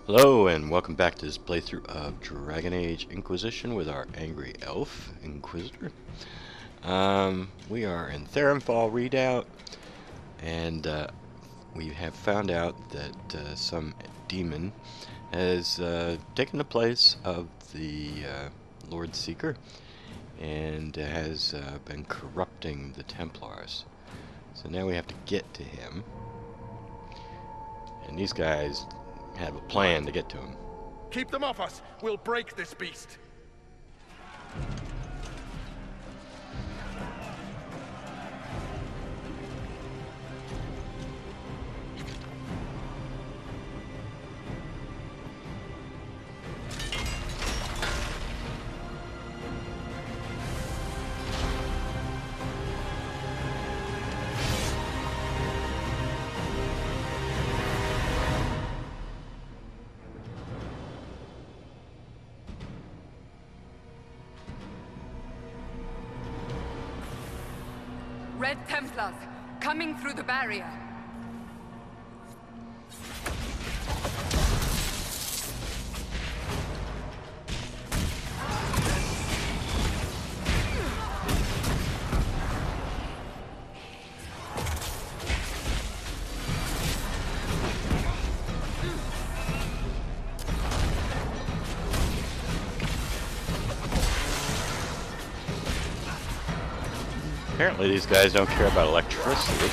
Hello and welcome back to this playthrough of Dragon Age Inquisition with our angry elf, Inquisitor. We are in Theronfall Redoubt, and we have found out that some demon has taken the place of the Lord Seeker and has been corrupting the Templars. So now we have to get to him, and these guys have a plan to get to him. Keep them off us! We'll break this beast! Red Templars, coming through the barrier. Apparently these guys don't care about electricity.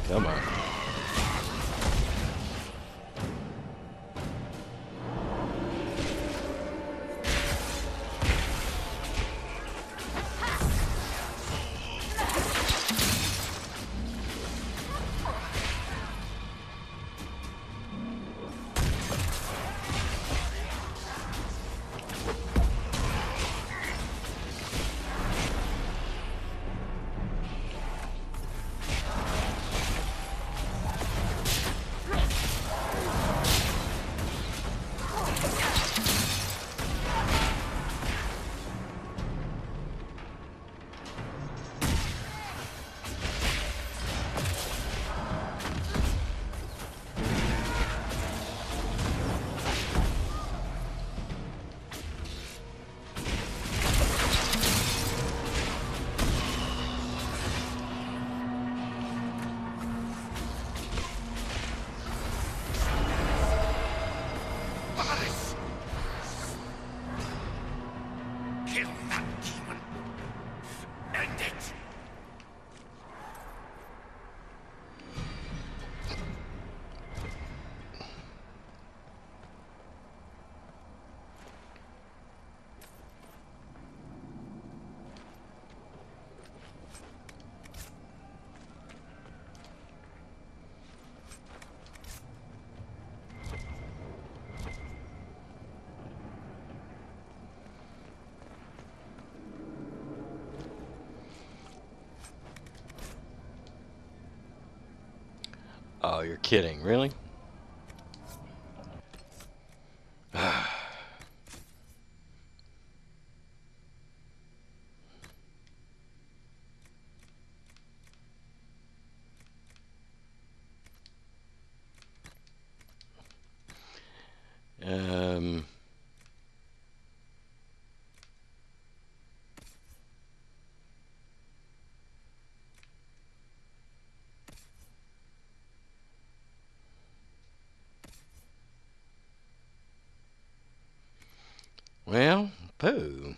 Come on. Kill that demon! End it! Oh, you're kidding, really? um... Well, pooh.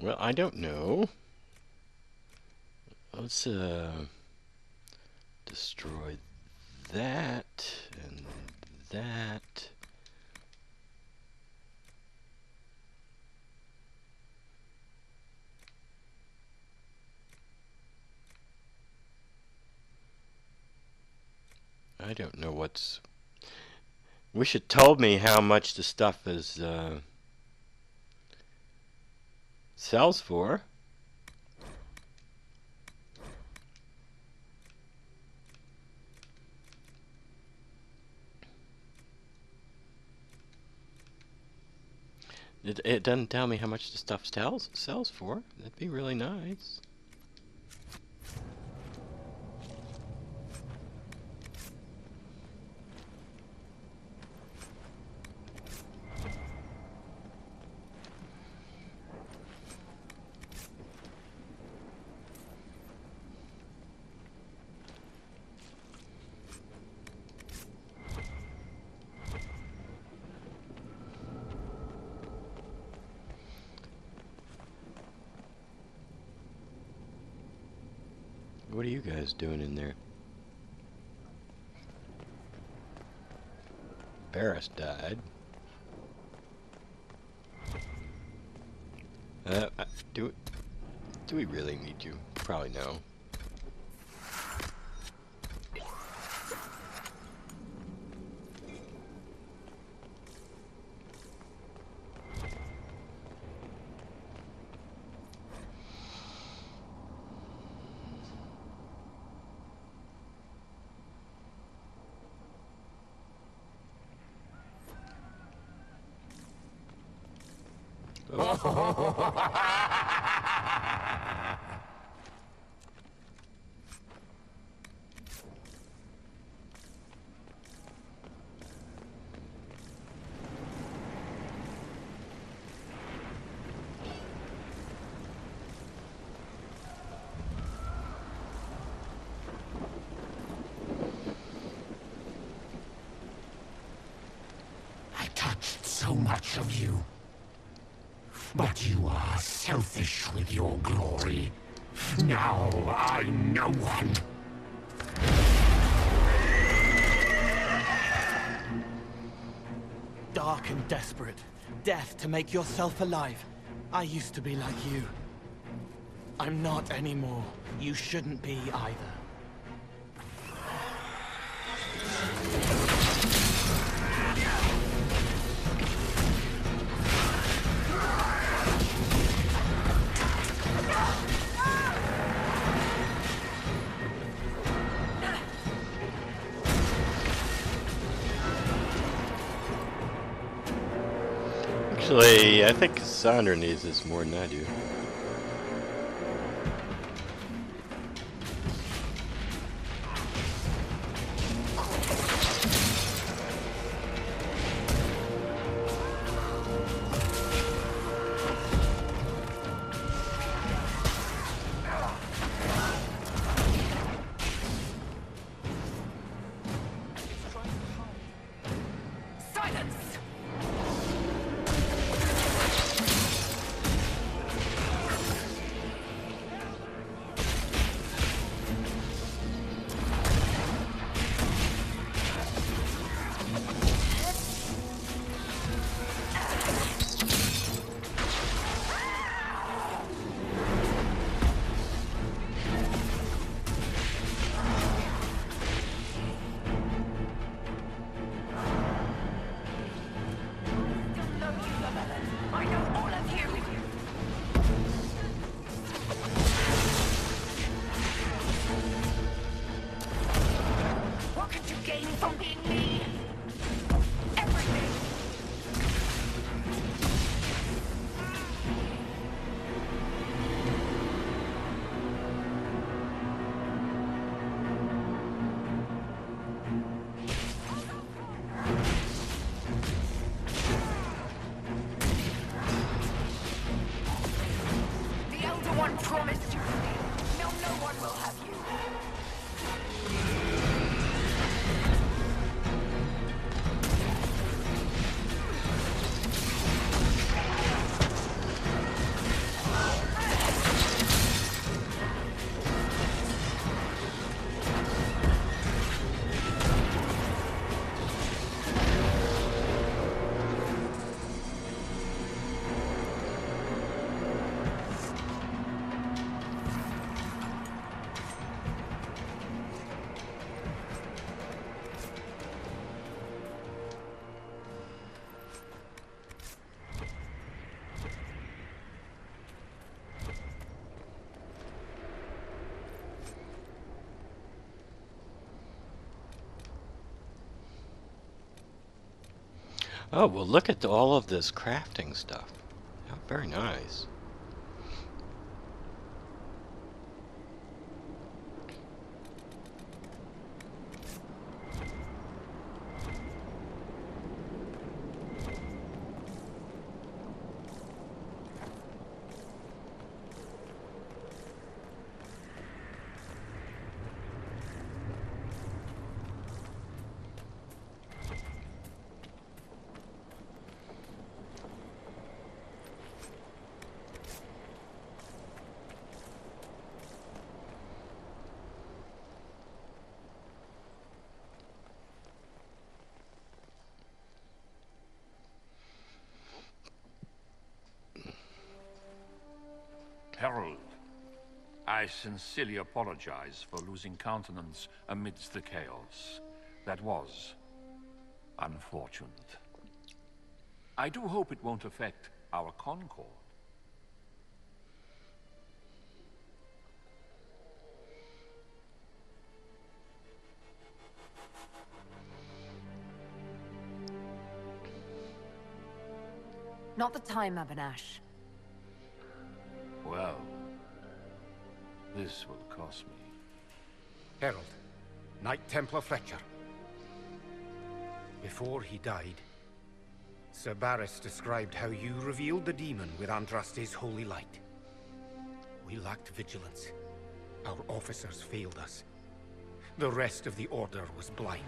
Well, I don't know. Let's destroy that and that. I don't know what's... Wish it told me how much the stuff is sells for. It doesn't tell me how much the stuff sells for. That'd be really nice. What are you guys doing in there? Barris died. Do we really need you? Probably no. I touched so much of you. But you are selfish with your glory. Now I'm no one. Dark and desperate. Death to make yourself alive. I used to be like you. I'm not anymore. You shouldn't be either. Actually, I think Cassandra needs this more than I do. Silence! Oh, well, look at all of this crafting stuff. Oh, very nice. Herald, I sincerely apologize for losing countenance amidst the chaos. That was unfortunate. I do hope it won't affect our concord. Not the time, Abanash. Well, this will cost me. Herald, Knight Templar Fletcher. Before he died, Sir Barris described how you revealed the demon with Andraste's holy light. We lacked vigilance. Our officers failed us. The rest of the Order was blind.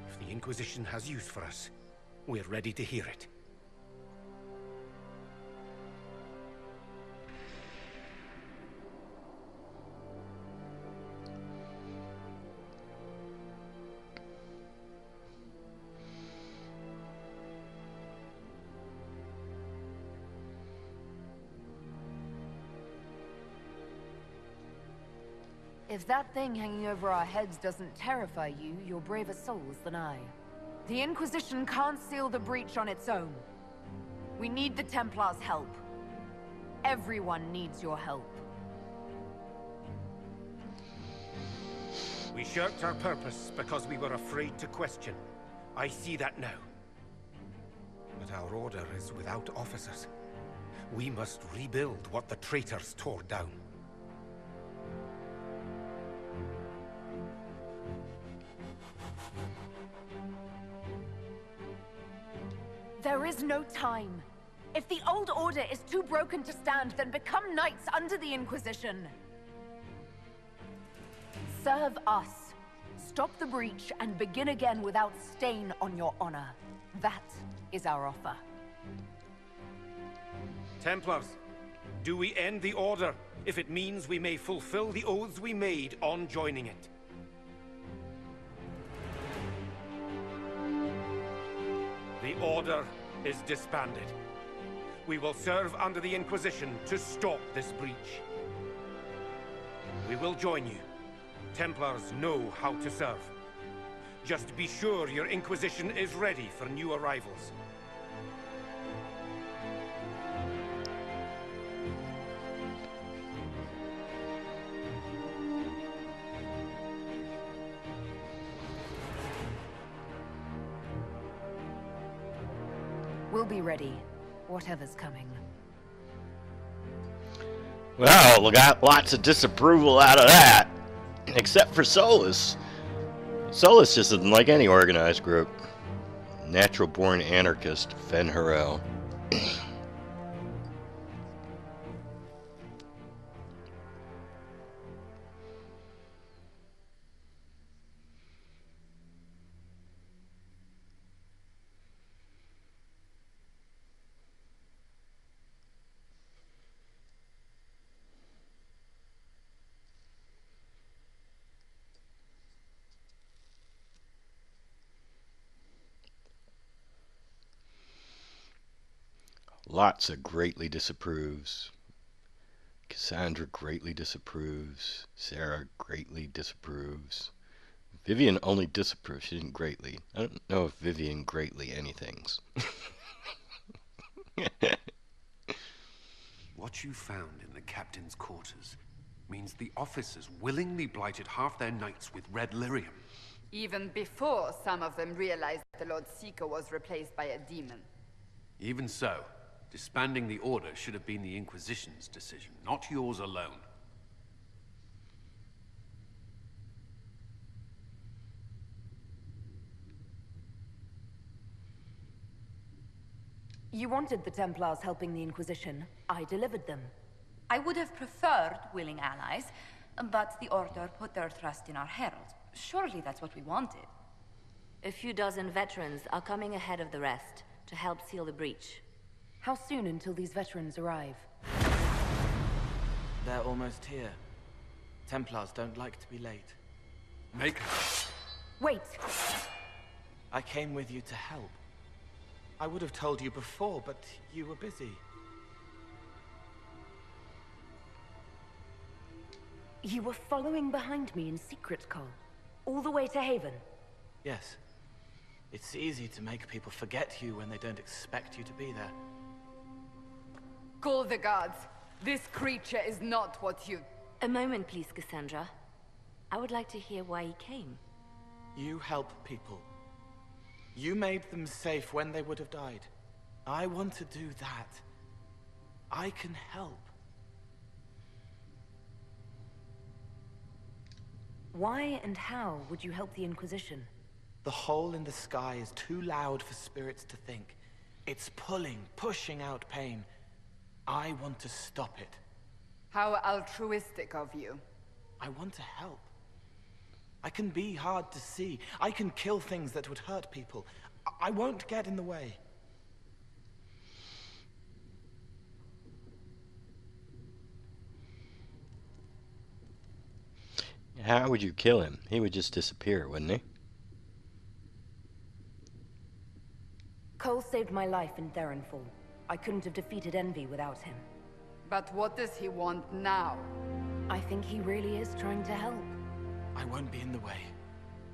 If the Inquisition has use for us, we're ready to hear it. If that thing hanging over our heads doesn't terrify you, you're braver souls than I. The Inquisition can't seal the breach on its own. We need the Templars' help. Everyone needs your help. We shirked our purpose because we were afraid to question. I see that now. But our Order is without officers. We must rebuild what the traitors tore down. There is no time. If the old order is too broken to stand, then become knights under the Inquisition. Serve us. Stop the breach and begin again without stain on your honor. That is our offer. Templars, do we end the Order if it means we may fulfill the oaths we made on joining it? The Order is disbanded. We will serve under the Inquisition to stop this breach. We will join you. Templars know how to serve. Just be sure your Inquisition is ready for new arrivals. We'll be ready, whatever's coming. Well, we got lots of disapproval out of that. Except for Solus. Solus just isn't like any organized group. Natural-born anarchist, Fen Harel. Lots of greatly disapproves. Cassandra greatly disapproves. Sarah greatly disapproves. Vivian only disapproves. She didn't greatly. I don't know if Vivian greatly anythings. What you found in the captain's quarters means the officers willingly blighted half their knights with red lyrium. Even before some of them realized the Lord Seeker was replaced by a demon. Even so, disbanding the Order should have been the Inquisition's decision, not yours alone. You wanted the Templars helping the Inquisition. I delivered them. I would have preferred willing allies, but the Order put their trust in our herald. Surely that's what we wanted. A few dozen veterans are coming ahead of the rest to help seal the breach. How soon until these veterans arrive? They're almost here. Templars don't like to be late. Make... Wait! I came with you to help. I would have told you before, but you were busy. You were following behind me in secret, Cole. All the way to Haven. Yes. It's easy to make people forget you when they don't expect you to be there. Call the guards. This creature is not what you... A moment, please, Cassandra. I would like to hear why he came. You help people. You made them safe when they would have died. I want to do that. I can help. Why and how would you help the Inquisition? The hole in the sky is too loud for spirits to think. It's pulling, pushing out pain. I want to stop it. How altruistic of you. I want to help. I can be hard to see. I can kill things that would hurt people. I won't get in the way. How would you kill him? He would just disappear, wouldn't he? Cole saved my life in Theronfall. I couldn't have defeated Envy without him. But what does he want now? I think he really is trying to help. I won't be in the way.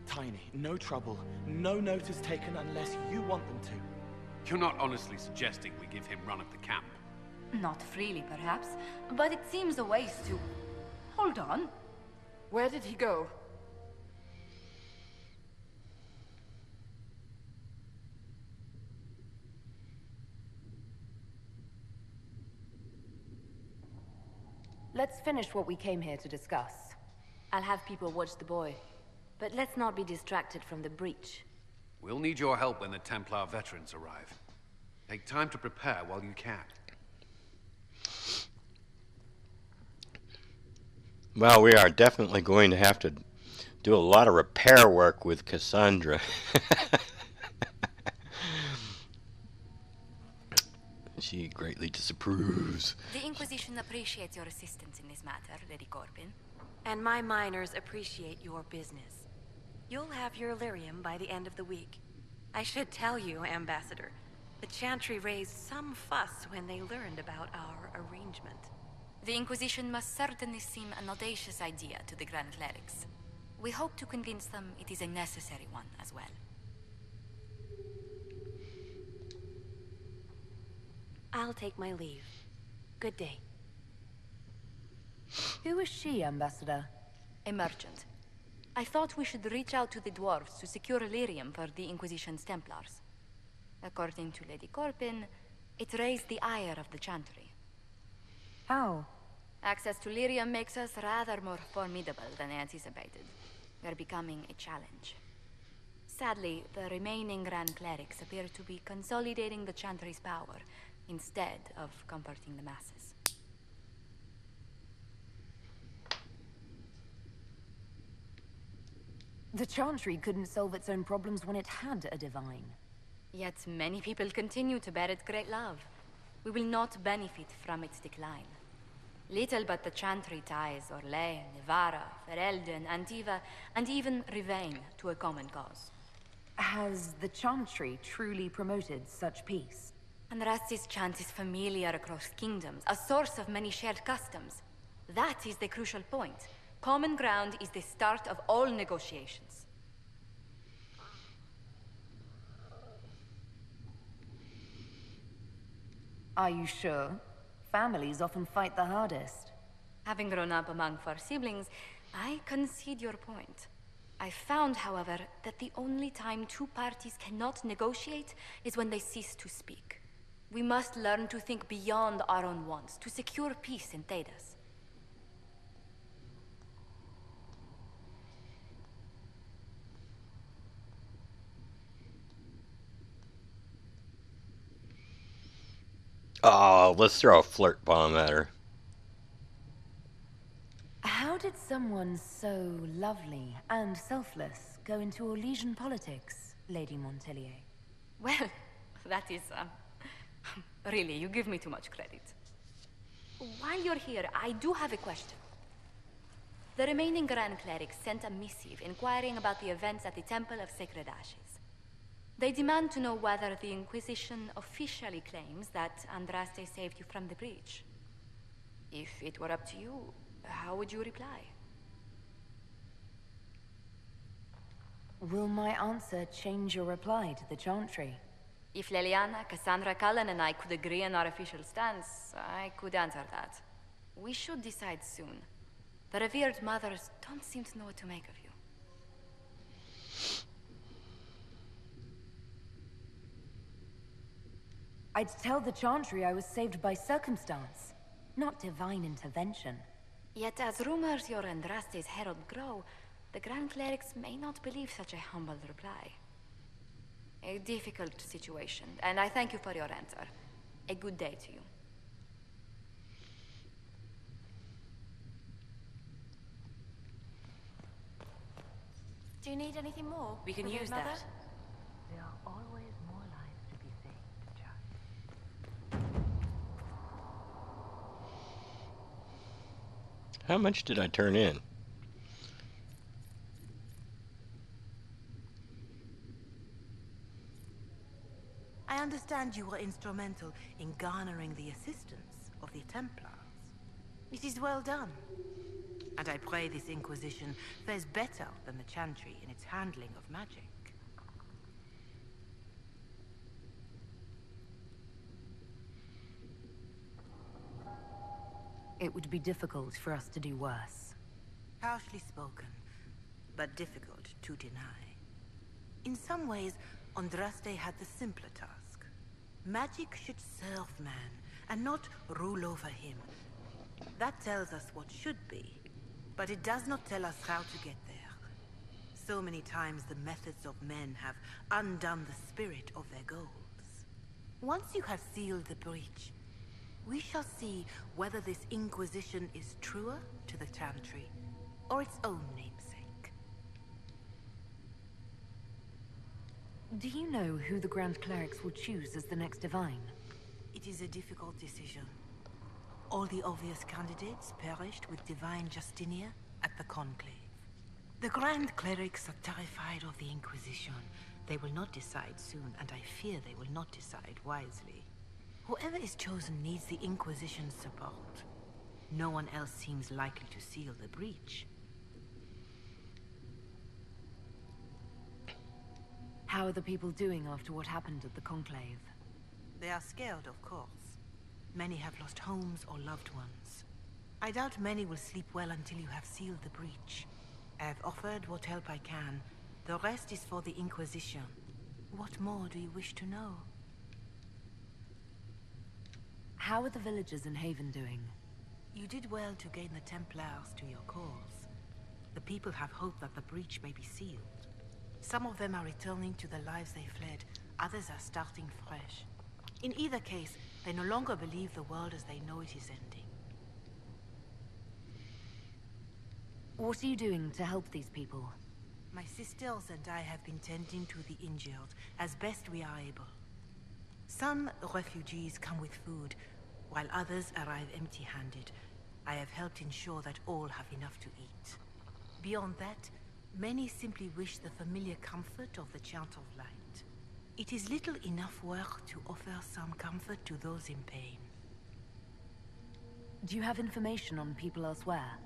Tiny, no trouble, no notice taken unless you want them to. You're not honestly suggesting we give him run of the camp? Not freely, perhaps, but it seems a waste to... Hold on. Where did he go? Let's finish what we came here to discuss. I'll have people watch the boy. But let's not be distracted from the breach. We'll need your help when the Templar veterans arrive. Take time to prepare while you can. Well, we are definitely going to have to do a lot of repair work with Cassandra. She greatly disapproves. The Inquisition appreciates your assistance in this matter, Lady Corbin. And my miners appreciate your business. You'll have your Illyrium by the end of the week. I should tell you, Ambassador, the Chantry raised some fuss when they learned about our arrangement. The Inquisition must certainly seem an audacious idea to the Grand Clerics. We hope to convince them it is a necessary one as well. I'll take my leave. Good day. Who is she, Ambassador? A merchant. I thought we should reach out to the dwarves to secure Illyrium for the Inquisition's Templars. According to Lady Corbin, it raised the ire of the Chantry. How? Access to Illyrium makes us rather more formidable than anticipated. We're becoming a challenge. Sadly, the remaining Grand Clerics appear to be consolidating the Chantry's power instead of comforting the masses. The Chantry couldn't solve its own problems when it had a divine. Yet many people continue to bear it great love. We will not benefit from its decline. Little but the Chantry ties Orlais, Nevarra, Ferelden, Antiva, and even Rivain to a common cause. Has the Chantry truly promoted such peace? Andrasti's chant is familiar across kingdoms, a source of many shared customs. That is the crucial point. Common ground is the start of all negotiations. Are you sure? Families often fight the hardest. Having grown up among four siblings, I concede your point. I found, however, that the only time two parties cannot negotiate is when they cease to speak. We must learn to think beyond our own wants, to secure peace in Thedas. Oh, let's throw a flirt bomb at her. How did someone so lovely and selfless go into Orlesian politics, Lady Montelier? Well, that is, really, you give me too much credit. While you're here, I do have a question. The remaining Grand Clerics sent a missive inquiring about the events at the Temple of Sacred Ashes. They demand to know whether the Inquisition officially claims that Andraste saved you from the breach. If it were up to you, how would you reply? Will my answer change your reply to the Chantry? If Leliana, Cassandra Cullen, and I could agree on our official stance, I could answer that. We should decide soon. The revered mothers don't seem to know what to make of you. I'd tell the Chantry I was saved by circumstance, not divine intervention. Yet as rumors your Andraste's herald grow, the Grand Clerics may not believe such a humble reply. A difficult situation, and I thank you for your answer. A good day to you. Do you need anything more? We can Revered use Mother? that. There are always more lives to be saved, Jack. How much did I turn in? I understand you were instrumental in garnering the assistance of the Templars. It is well done. And I pray this Inquisition fares better than the Chantry in its handling of magic. It would be difficult for us to do worse. Harshly spoken, but difficult to deny. In some ways, Andraste had the simpler task. Magic should serve man, and not rule over him. That tells us what should be, but it does not tell us how to get there. So many times the methods of men have undone the spirit of their goals. Once you have sealed the breach, we shall see whether this Inquisition is truer to the Chantry, or its own namesake. Do you know who the Grand Clerics will choose as the next Divine? It is a difficult decision. All the obvious candidates perished with Divine Justinia at the Conclave. The Grand Clerics are terrified of the Inquisition. They will not decide soon, and I fear they will not decide wisely. Whoever is chosen needs the Inquisition's support. No one else seems likely to seal the breach. How are the people doing after what happened at the Conclave? They are scared, of course. Many have lost homes or loved ones. I doubt many will sleep well until you have sealed the breach. I have offered what help I can. The rest is for the Inquisition. What more do you wish to know? How are the villagers in Haven doing? You did well to gain the Templars to your cause. The people have hope that the breach may be sealed. Some of them are returning to the lives they fled. Others are starting fresh. In either case, they no longer believe the world as they know it is ending. What are you doing to help these people? My sisters and I have been tending to the injured as best we are able. Some refugees come with food, while others arrive empty-handed. I have helped ensure that all have enough to eat. Beyond that, many simply wish the familiar comfort of the Chant of Light. It is little enough work to offer some comfort to those in pain. Do you have information on people elsewhere?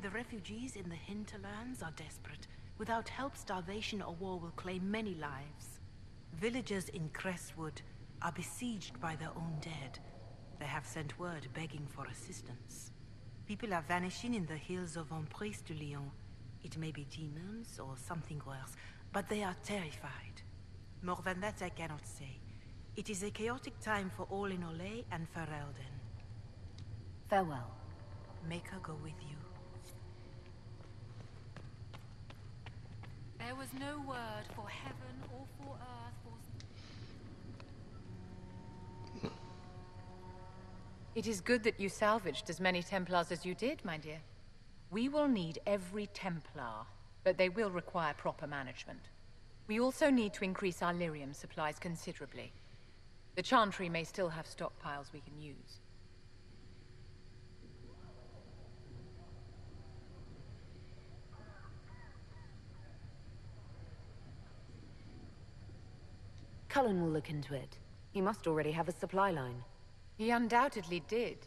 The refugees in the hinterlands are desperate. Without help, starvation or war will claim many lives. Villagers in Crestwood are besieged by their own dead. They have sent word begging for assistance. People are vanishing in the hills of Emprise de Lyon. It may be demons or something worse, but they are terrified. More than that I cannot say. It is a chaotic time for all in Olay and Ferelden. Farewell. Make her go with you. There was no word for heaven or for earth or... It is good that you salvaged as many Templars as you did, my dear. We will need every Templar, but they will require proper management. We also need to increase our lyrium supplies considerably. The Chantry may still have stockpiles we can use. Cullen will look into it. He must already have a supply line. He undoubtedly did.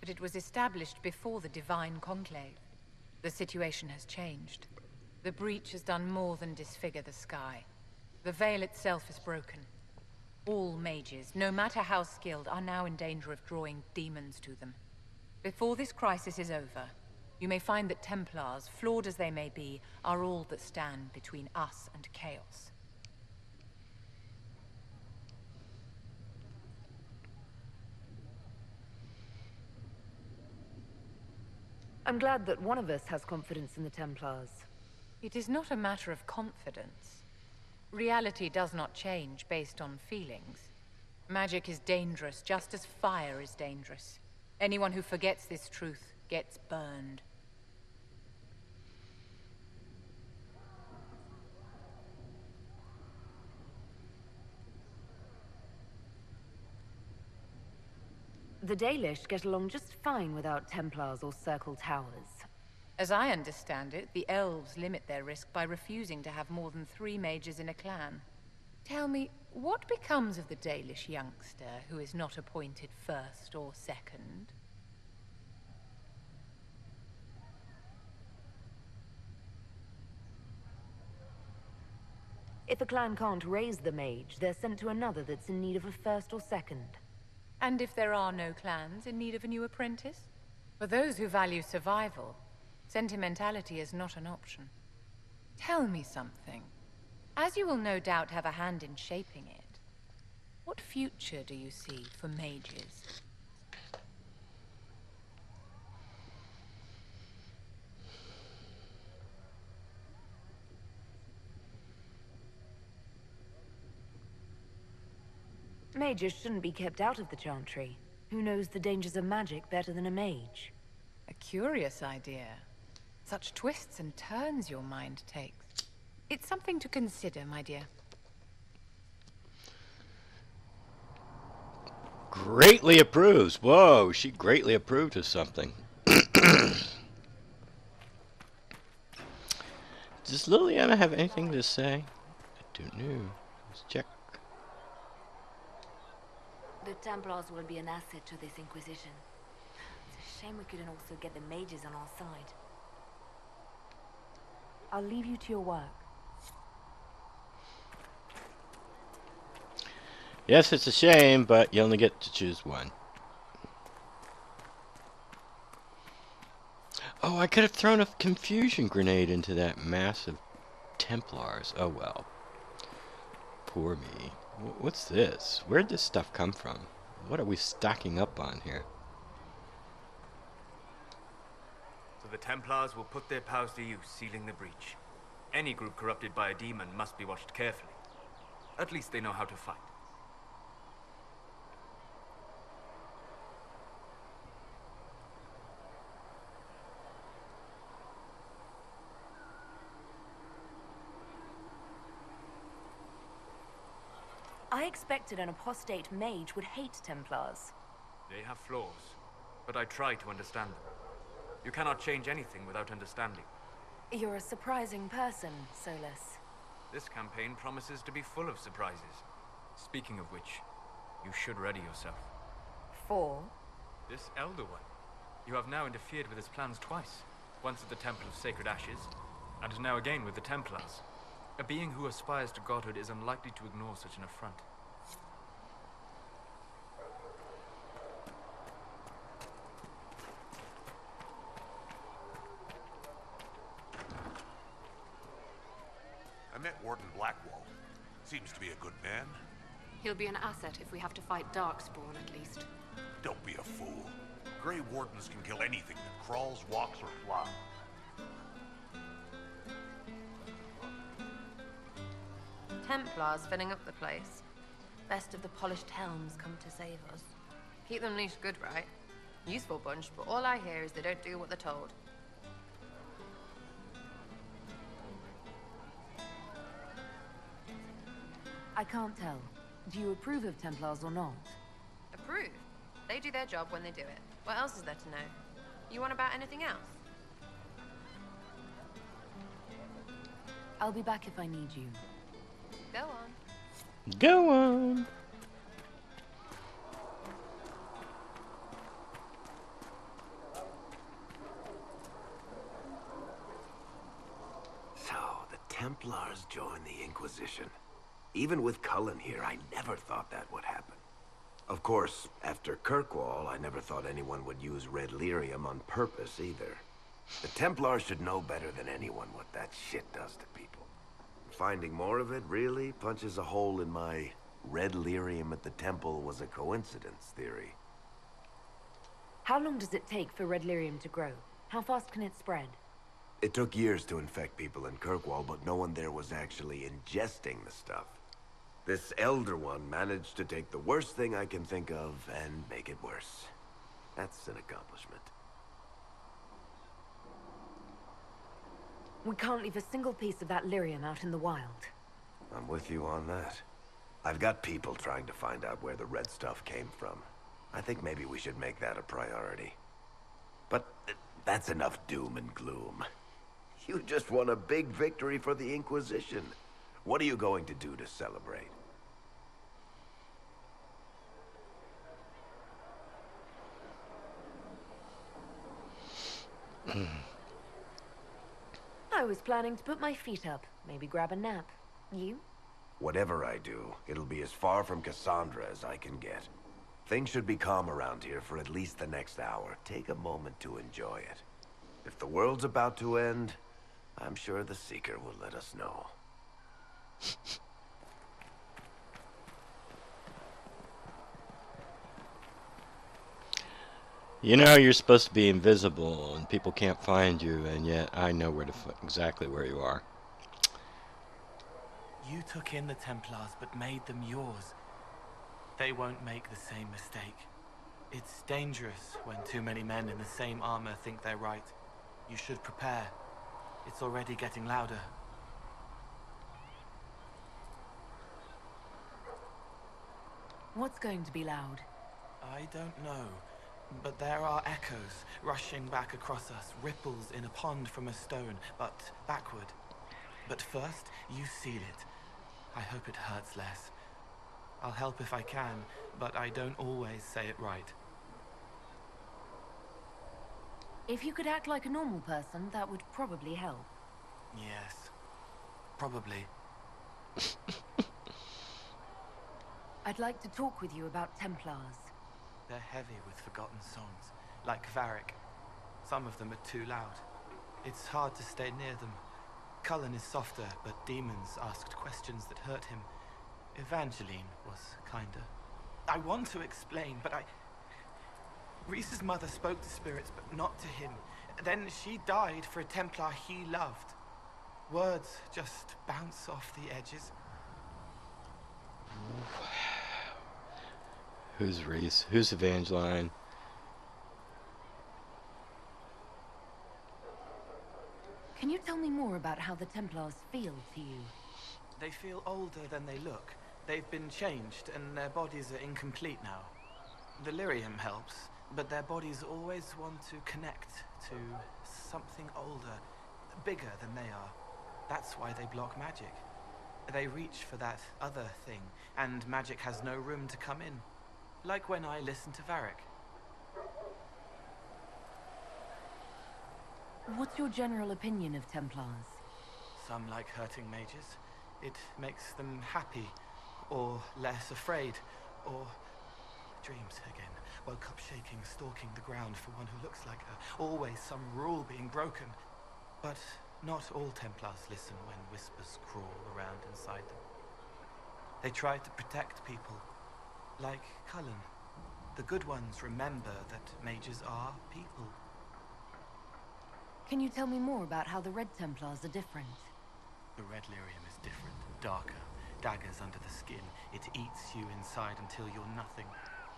But it was established before the Divine Conclave. The situation has changed. The breach has done more than disfigure the sky. The veil itself is broken. All mages, no matter how skilled, are now in danger of drawing demons to them. Before this crisis is over, you may find that Templars, flawed as they may be, are all that stand between us and chaos. I'm glad that one of us has confidence in the Templars. It is not a matter of confidence. Reality does not change based on feelings. Magic is dangerous, just as fire is dangerous. Anyone who forgets this truth gets burned. The Dalish get along just fine without Templars or Circle Towers. As I understand it, the elves limit their risk by refusing to have more than 3 mages in a clan. Tell me, what becomes of the Dalish youngster who is not appointed first or second? If a clan can't raise the mage, they're sent to another that's in need of a first or second. And if there are no clans in need of a new apprentice? For those who value survival, sentimentality is not an option. Tell me something. As you will no doubt have a hand in shaping it, what future do you see for mages? Mages shouldn't be kept out of the Chantry. Who knows the dangers of magic better than a mage? A curious idea. Such twists and turns your mind takes. It's something to consider, my dear. Greatly approves. Whoa, she greatly approved of something. Does Liliana have anything to say? I don't know. Let's check. The Templars will be an asset to this Inquisition. It's a shame we couldn't also get the mages on our side. I'll leave you to your work. Yes, it's a shame, but you only get to choose one. Oh, I could have thrown a confusion grenade into that mass of Templars. Oh well. Poor me. What's this? Where'd this stuff come from? What are we stocking up on here? So the Templars will put their powers to use, sealing the breach. Any group corrupted by a demon must be watched carefully. At least they know how to fight. I expected an apostate mage would hate Templars. They have flaws, but I try to understand them. You cannot change anything without understanding. You're a surprising person, Solus. This campaign promises to be full of surprises. Speaking of which, you should ready yourself. For? This Elder One. You have now interfered with his plans twice. Once at the Temple of Sacred Ashes, and now again with the Templars. A being who aspires to godhood is unlikely to ignore such an affront. Warden Blackwall. Seems to be a good man. He'll be an asset if we have to fight Darkspawn, at least. Don't be a fool. Grey Wardens can kill anything that crawls, walks, or flies. Templars filling up the place. Best of the polished helms come to save us. Keep them leashed good, right? Useful bunch, but all I hear is they don't do what they're told. I can't tell. Do you approve of Templars or not? Approve? They do their job when they do it. What else is there to know? You want about anything else? I'll be back if I need you. Go on. Go on. So, the Templars joined the Inquisition. Even with Cullen here, I never thought that would happen. Of course, after Kirkwall, I never thought anyone would use red lyrium on purpose either. The Templars should know better than anyone what that shit does to people. Finding more of it really punches a hole in my red lyrium at the temple was a coincidence theory. How long does it take for red lyrium to grow? How fast can it spread? It took years to infect people in Kirkwall, but no one there was actually ingesting the stuff. This Elder One managed to take the worst thing I can think of and make it worse. That's an accomplishment. We can't leave a single piece of that lyrium out in the wild. I'm with you on that. I've got people trying to find out where the red stuff came from. I think maybe we should make that a priority. But that's enough doom and gloom. You just won a big victory for the Inquisition. What are you going to do to celebrate? I was planning to put my feet up, maybe grab a nap. You? Whatever I do, it'll be as far from Cassandra as I can get. Things should be calm around here for at least the next hour. Take a moment to enjoy it. If the world's about to end, I'm sure the Seeker will let us know. You know you're supposed to be invisible and people can't find you, and yet I know where to exactly where you are. You took in the Templars but made them yours. They won't make the same mistake. It's dangerous when too many men in the same armor think they're right. You should prepare. It's already getting louder. What's going to be loud? I don't know. But there are echoes rushing back across us, ripples in a pond from a stone, but backward. But first, you seal it. I hope it hurts less. I'll help if I can, but I don't always say it right. If you could act like a normal person, that would probably help. Yes. Probably. I'd like to talk with you about Templars. They're heavy with forgotten songs, like Varric. Some of them are too loud. It's hard to stay near them. Cullen is softer, but demons asked questions that hurt him. Evangeline was kinder. I want to explain, but Reese's mother spoke to spirits, but not to him. Then she died for a Templar he loved. Words just bounce off the edges. Who's Reese? Who's Evangeline? Can you tell me more about how the Templars feel to you? They feel older than they look. They've been changed, and their bodies are incomplete now. The lyrium helps, but their bodies always want to connect to something older, bigger than they are. That's why they block magic. They reach for that other thing, and magic has no room to come in. Like when I listen to Varric. What's your general opinion of Templars? Some like hurting mages. It makes them happy, or less afraid, or dreams again. Woke up shaking, stalking the ground for one who looks like her. Always some rule being broken. But Not all Templars listen when whispers crawl around inside them. They try to protect people, like Cullen. The good ones remember that mages are people. Can you tell me more about how the Red Templars are different? The red lyrium is different, darker, daggers under the skin. It eats you inside until you're nothing.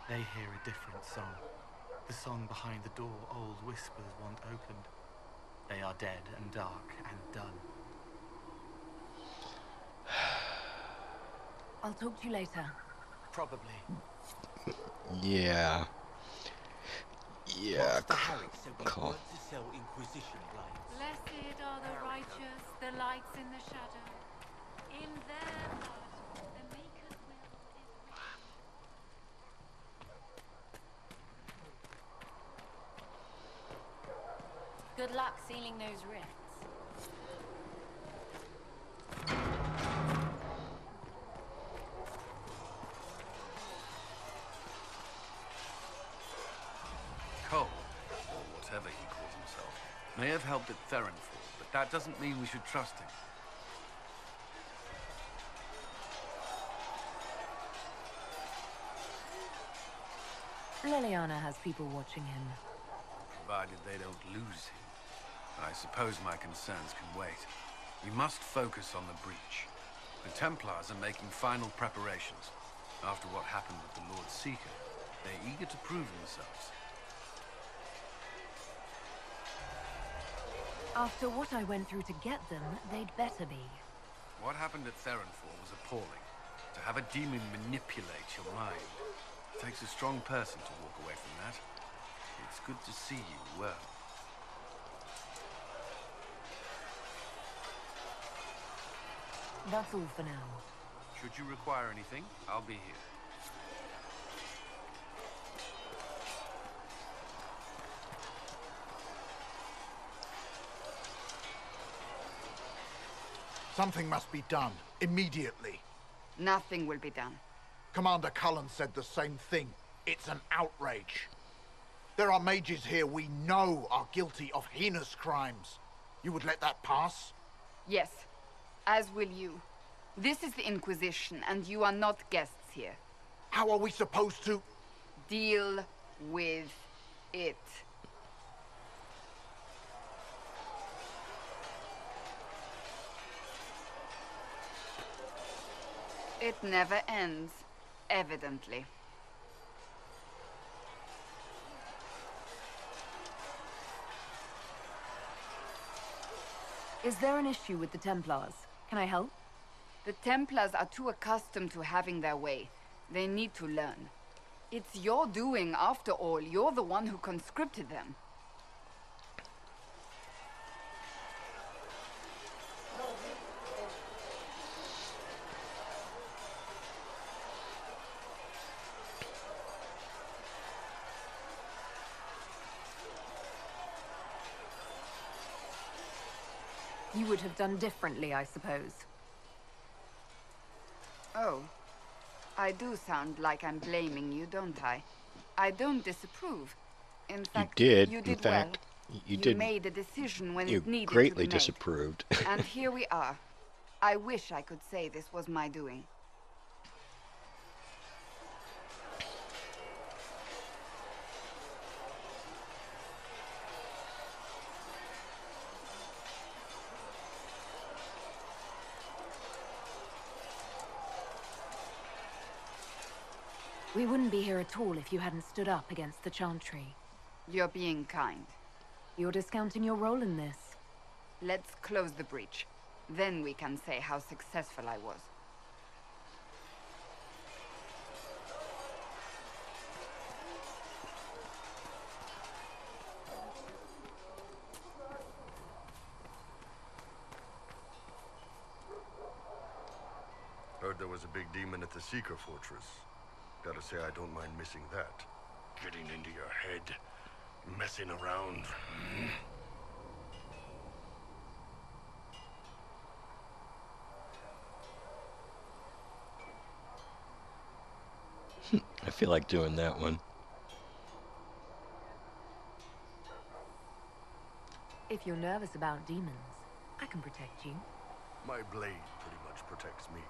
They hear a different song. The song behind the door old whispers want opened. They are dead and dark and done. I'll talk to you later. Probably. Yeah. Yeah. Call. To sell Inquisition blades. Blessed are the righteous, the lights in the shadow. In their blood, the Maker's will is written. Good luck sealing those rifts. Cole, or whatever he calls himself, may have helped at Therenfall, but that doesn't mean we should trust him. Leliana has people watching him. Provided they don't lose him. I suppose my concerns can wait. We must focus on the breach. The Templars are making final preparations. After what happened with the Lord Seeker, they're eager to prove themselves. After what I went through to get them, they'd better be. What happened at Therenfall was appalling. To have a demon manipulate your mind. It takes a strong person to walk away from that. It's good to see you well. That's all for now. Should you require anything, I'll be here. Something must be done, immediately. Nothing will be done. Commander Cullen said the same thing. It's an outrage. There are mages here we know are guilty of heinous crimes. You would let that pass? Yes, as will you. This is the Inquisition, and you are not guests here. How are we supposed to... Deal with it. It never ends, evidently. Is there an issue with the Templars? Can I help? The Templars are too accustomed to having their way. They need to learn. It's your doing, after all. You're the one who conscripted them. You would have done differently, I suppose. Oh. I do sound like I'm blaming you, don't I? I don't disapprove. In fact, you you did. did In fact, well. you did. Made a decision when You it needed greatly to be made. disapproved. And here we are. I wish I could say this was my doing. We wouldn't be here at all if you hadn't stood up against the Chantry. You're being kind. You're discounting your role in this. Let's close the breach. Then we can say how successful I was. Heard there was a big demon at the Seeker Fortress. Gotta say, I don't mind missing that. Getting into your head, messing around. I feel like doing that one. If you're nervous about demons, I can protect you. My blade pretty much protects me.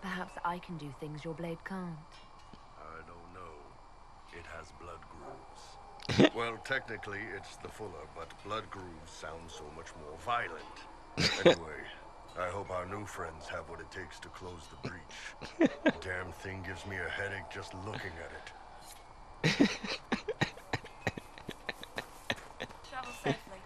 Perhaps I can do things your blade can't. I don't know. It has blood grooves. Well, technically, it's the Fuller, but blood grooves sound so much more violent. Anyway, I hope our new friends have what it takes to close the breach. Damn thing gives me a headache just looking at it. Travel safely.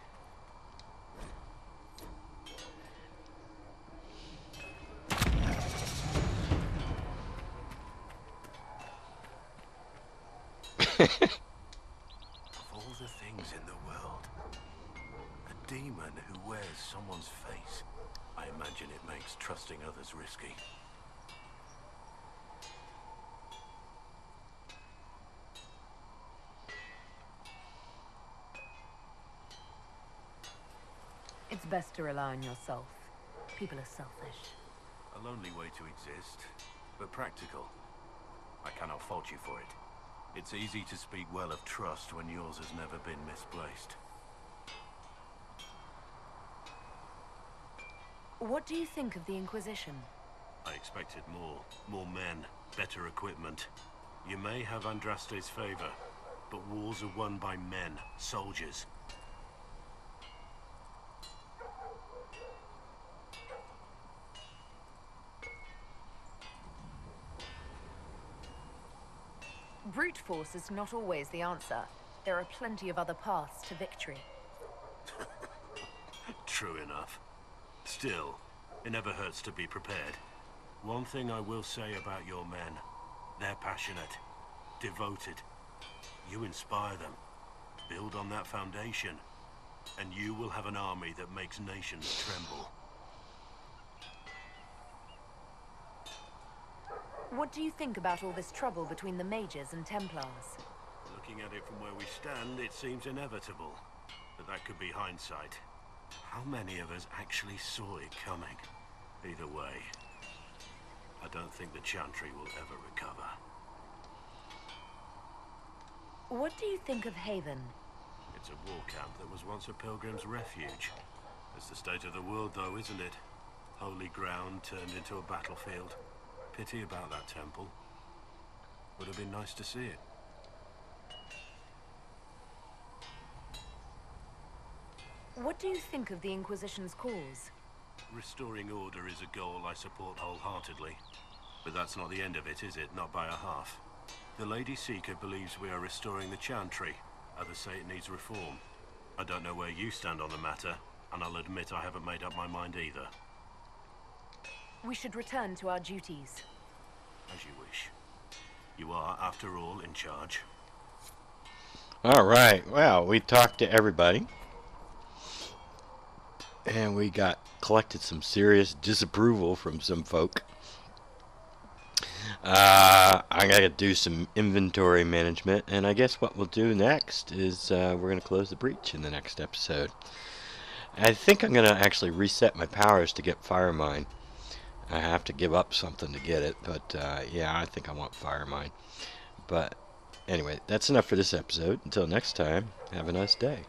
Of all the things in the world, a demon who wears someone's face. I imagine it makes trusting others risky. It's best to rely on yourself. People are selfish. A lonely way to exist, but practical. I cannot fault you for it. It's easy to speak well of trust when yours has never been misplaced. What do you think of the Inquisition? I expected more. More men, better equipment. You may have Andraste's favor, but wars are won by men, soldiers. Brute force is not always the answer. There are plenty of other paths to victory. True enough. Still, it never hurts to be prepared. One thing I will say about your men, they're passionate, devoted. You inspire them. Build on that foundation, and you will have an army that makes nations tremble. What do you think about all this trouble between the mages and Templars? Looking at it from where we stand, it seems inevitable. But that could be hindsight. How many of us actually saw it coming? Either way, I don't think the Chantry will ever recover. What do you think of Haven? It's a war camp that was once a pilgrim's refuge. It's the state of the world though, isn't it? Holy ground turned into a battlefield. Pity about that temple. Would have been nice to see it. What do you think of the Inquisition's cause? Restoring order is a goal I support wholeheartedly. But that's not the end of it, is it? Not by a half. The Lady Seeker believes we are restoring the Chantry. Others say it needs reform. I don't know where you stand on the matter, and I'll admit I haven't made up my mind either. We should return to our duties. As you wish. You are, after all, in charge. Alright, well, we talked to everybody. And we collected some serious disapproval from some folk. I gotta do some inventory management, and I guess what we'll do next is we're gonna close the breach in the next episode. I think I'm gonna actually reset my powers to get Fire Mine. I have to give up something to get it, but yeah, I think I want Fire Mine. But anyway, that's enough for this episode. Until next time, have a nice day.